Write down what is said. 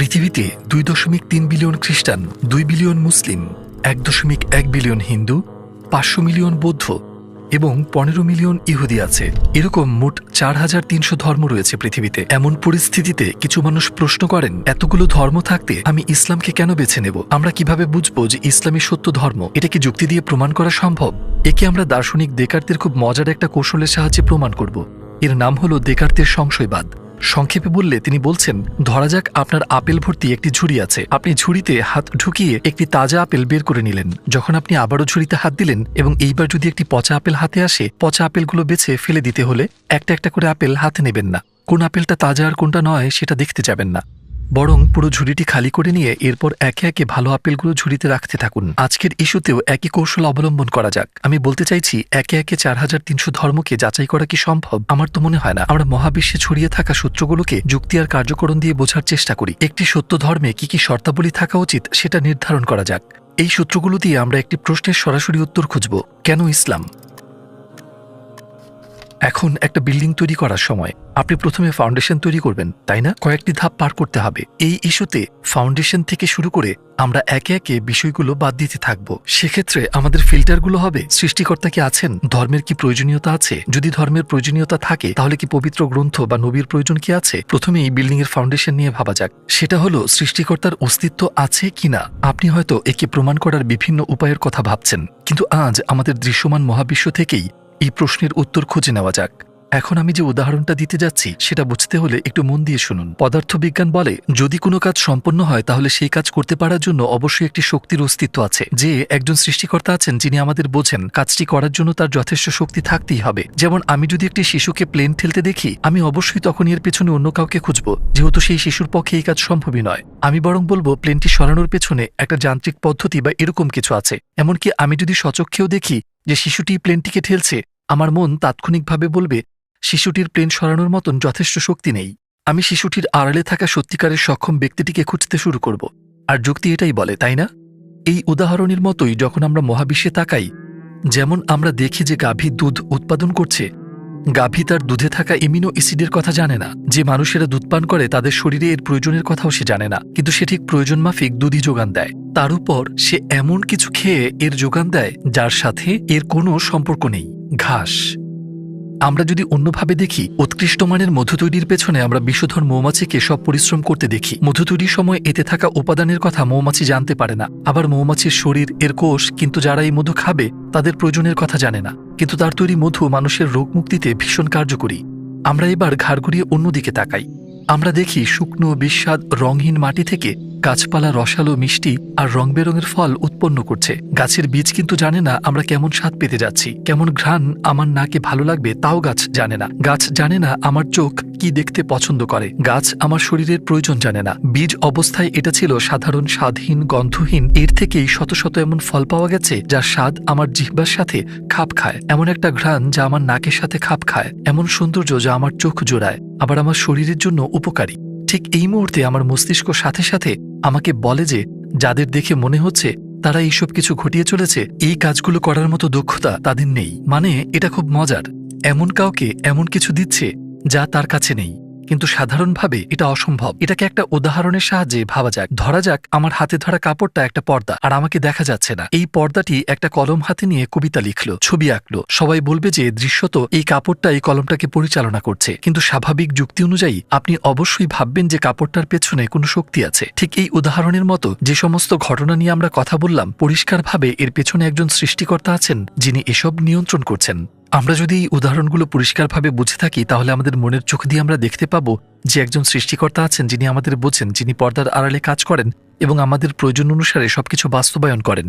পৃথিবীতে 2.3 বিলিয়ন খ্রিস্টান, 2 বিলিয়ন মুসলিম, 1.1 billion Hindu, 500 million বৌদ্ধ এবং 15 মিলিয়ন ইহুদি আছে। এরকম মোট 4300 ধর্ম রয়েছে পৃথিবীতে। এমন পরিস্থিতিতে কিছু মানুষ প্রশ্ন করেন, এতগুলো ধর্ম থাকতে আমি ইসলামকে কেন বেছে নেব? আমরা কিভাবে বুঝবো যে ইসলামই সত্য ধর্ম? এটা কি যুক্তি দিয়ে প্রমাণ করা সম্ভব? একে আমরা দার্শনিক দেকার্তের খুব মজার একটা কৌশলের সাহায্যে প্রমাণ করব। এর নাম হলো দেকার্তের সংশয়বাদ। সংক্ষেপে বললে তিনি বলছেন, ধরা যাক আপনার আপেল ভর্তি একটি ঝুড়ি আছে। আপনি ঝুড়িতে হাত ঢুকিয়ে একটি তাজা আপেল বের করে নিলেন। যখন আপনি আবারও ঝুড়িতে হাত দিলেন এবং এইবার যদি একটি পচা আপেল হাতে আসে, পচা আপেলগুলো বেছে ফেলে দিতে হলে একটা একটা করে আপেল হাতে নেবেন না। কোন আপেলটা তাজা আর কোনটা নয় সেটা দেখতে যাবেন না, বরং পুরো ঝুড়িটি খালি করে নিয়ে এরপর একে একে ভালো আপেলগুলো ঝুড়িতে রাখতে থাকুন। আজকের ইস্যুতেও একই কৌশল অবলম্বন করা যাক। আমি বলতে চাইছি, একে একে 4300 ধর্মকে যাচাই করা কি সম্ভব? আমার তো মনে হয় না। আমরা মহাবিশ্বে ছড়িয়ে থাকা সূত্রগুলোকে যুক্তি আর কার্যকরণ দিয়ে বোঝার চেষ্টা করি। একটি সত্য ধর্মে কি কি শর্তাবলী থাকা উচিত সেটা নির্ধারণ করা যাক। এই সূত্রগুলো দিয়ে আমরা একটি প্রশ্নের সরাসরি উত্তর খুঁজব, কেন ইসলাম? এখন একটা বিল্ডিং তৈরি করার সময় আপনি প্রথমে ফাউন্ডেশন তৈরি করবেন, তাই না? কয়েকটি ধাপ পার করতে হবে। এই ইস্যুতে ফাউন্ডেশন থেকে শুরু করে আমরা একে একে বিষয়গুলো বাদ দিতে থাকব। সেক্ষেত্রে আমাদের ফিল্টারগুলো হবে, সৃষ্টিকর্তা কি আছেন? ধর্মের কি প্রয়োজনীয়তা আছে? যদি ধর্মের প্রয়োজনীয়তা থাকে তাহলে কি পবিত্র গ্রন্থ বা নবীর প্রয়োজন কি আছে? প্রথমে এই বিল্ডিং এর ফাউন্ডেশন নিয়ে ভাবা যাক। সেটা হলো সৃষ্টিকর্তার অস্তিত্ব আছে কিনা। আপনি হয়তো একে প্রমাণ করার বিভিন্ন উপায়ের কথা ভাবছেন, কিন্তু আজ আমাদের দৃশ্যমান মহাবিশ্ব থেকেই এই প্রশ্নের উত্তর খুঁজে নেওয়া যাক। এখন আমি যে উদাহরণটা দিতে যাচ্ছি সেটা বুঝতে হলে একটু মন দিয়ে শুনুন। পদার্থবিজ্ঞান বলে, যদি কোনো কাজ সম্পন্ন হয় তাহলে সেই কাজ করতে পারার জন্য অবশ্যই একটি শক্তির অস্তিত্ব আছে। যে একজন সৃষ্টিকর্তা আছেন যিনি আমাদের বোঝেন, কাজটি করার জন্য তার যথেষ্ট শক্তি থাকতেই হবে। যেমন আমি যদি একটি শিশুকে প্লেন ঠেলতে দেখি, আমি অবশ্যই তখন এর পেছনে অন্য কাউকে খুঁজব, যেহেতু সেই শিশুর পক্ষে এই কাজ সম্ভবই নয়। আমি বরং বলবো প্লেনটি সরানোর পেছনে একটা যান্ত্রিক পদ্ধতি বা এরকম কিছু আছে। এমনকি আমি যদি স্বচক্ষেও দেখি যে শিশুটি প্লেনটিকে ঠেলছে, আমার মন তাৎক্ষণিকভাবে বলবে শিশুটির প্লেন সরানোর মতন যথেষ্ট শক্তি নেই। আমি শিশুটির আড়ালে থাকা সত্যিকারের সক্ষম ব্যক্তিটিকে খুঁজতে শুরু করব। আর যুক্তি এটাই বলে, তাই না? এই উদাহরণের মতোই যখন আমরা মহাবিশ্বে তাকাই, যেমন আমরা দেখি যে গাভী দুধ উৎপাদন করছে, গাভী তার দুধে থাকা এমিনো অ্যাসিডের কথা জানে না। যে মানুষেরা দুধ পান করে তাদের শরীরে এর প্রয়োজনের কথাও সে জানে না, কিন্তু সে ঠিক প্রয়োজন মাফিক দুধই যোগান দেয়। তার উপর সে এমন কিছু খেয়ে এর যোগান দেয় যার সাথে এর কোনো সম্পর্ক নেই, ঘাস। আমরা যদি অন্যভাবে দেখি, উৎকৃষ্ট মানের মধু তৈরির পেছনে আমরা বিষধর মৌমাছিকে সব পরিশ্রম করতে দেখি। মধু তৈরির সময় এতে থাকা উপাদানের কথা মৌমাছি জানতে পারে না। আবার মৌমাছির শরীর, এর কোষ, কিন্তু যারা এই মধু খাবে তাদের প্রয়োজনের কথা জানে না। কিন্তু তার তৈরি মধু মানুষের রোগ মুক্তিতে ভীষণ কার্যকরী। আমরা এবার ঘাড় ঘুরিয়ে অন্যদিকে তাকাই। আমরা দেখি শুকনো, বিস্বাদ, রংহীন মাটি থেকে গাছপালা রসালো, মিষ্টি আর রং বেরঙের ফল উৎপন্ন করছে। গাছের বীজ কিন্তু জানে না আমরা কেমন স্বাদ পেতে যাচ্ছি, কেমন ঘ্রাণ আমার নাকে ভালো লাগবে তাও গাছ জানে না। গাছ জানে না আমার চোখ কি দেখতে পছন্দ করে। গাছ আমার শরীরের প্রয়োজন জানে না। বীজ অবস্থায় এটা ছিল সাধারণ, স্বাদহীন, গন্ধহীন। এর থেকেই শত শত এমন ফল পাওয়া গেছে যার স্বাদ আমার জিহ্বার সাথে খাপ খায়, এমন একটা ঘ্রাণ যা আমার নাকের সাথে খাপ খায়, এমন সৌন্দর্য যা আমার চোখ জোড়ায়, আবার আমার শরীরের জন্য উপকারী। ঠিক এই মুহূর্তে আমার মস্তিষ্ক সাথে সাথে আমাকে বলে যে যাদের দেখে মনে হচ্ছে তারা এইসব কিছু ঘটিয়ে চলেছে, এই কাজগুলো করার মতো দক্ষতা তাদের নেই। মানে এটা খুব মজার, এমন কাউকে এমন কিছু দিচ্ছে যা তার কাছে নেই, কিন্তু সাধারণভাবে এটা অসম্ভব। এটাকে একটা উদাহরণের সাহায্যে ভাবা যাক। ধরা যাক আমার হাতে ধরা কাপড়টা একটা পর্দা, আর আমাকে দেখা যাচ্ছে না। এই পর্দাটি একটা কলম হাতে নিয়ে কবিতা লিখলো, ছবি আঁকলো। সবাই বলবে যে দৃশ্যত এই কাপড়টা এই কলমটাকে পরিচালনা করছে, কিন্তু স্বাভাবিক যুক্তি অনুযায়ী আপনি অবশ্যই ভাববেন যে কাপড়টার পেছনে কোনো শক্তি আছে। ঠিক এই উদাহরণের মতো যে সমস্ত ঘটনা নিয়ে আমরা কথা বললাম, পরিষ্কারভাবে এর পেছনে একজন সৃষ্টিকর্তা আছেন যিনি এসব নিয়ন্ত্রণ করছেন। আমরা যদি এই উদাহরণগুলো পরিষ্কারভাবে বুঝে থাকি তাহলে আমাদের মনের চোখ দিয়ে আমরা দেখতে পাবো যে একজন সৃষ্টিকর্তা আছেন যিনি আমাদের বোঝেন, যিনি পর্দার আড়ালে কাজ করেন এবং আমাদের প্রয়োজন অনুসারে সবকিছু বাস্তবায়ন করেন।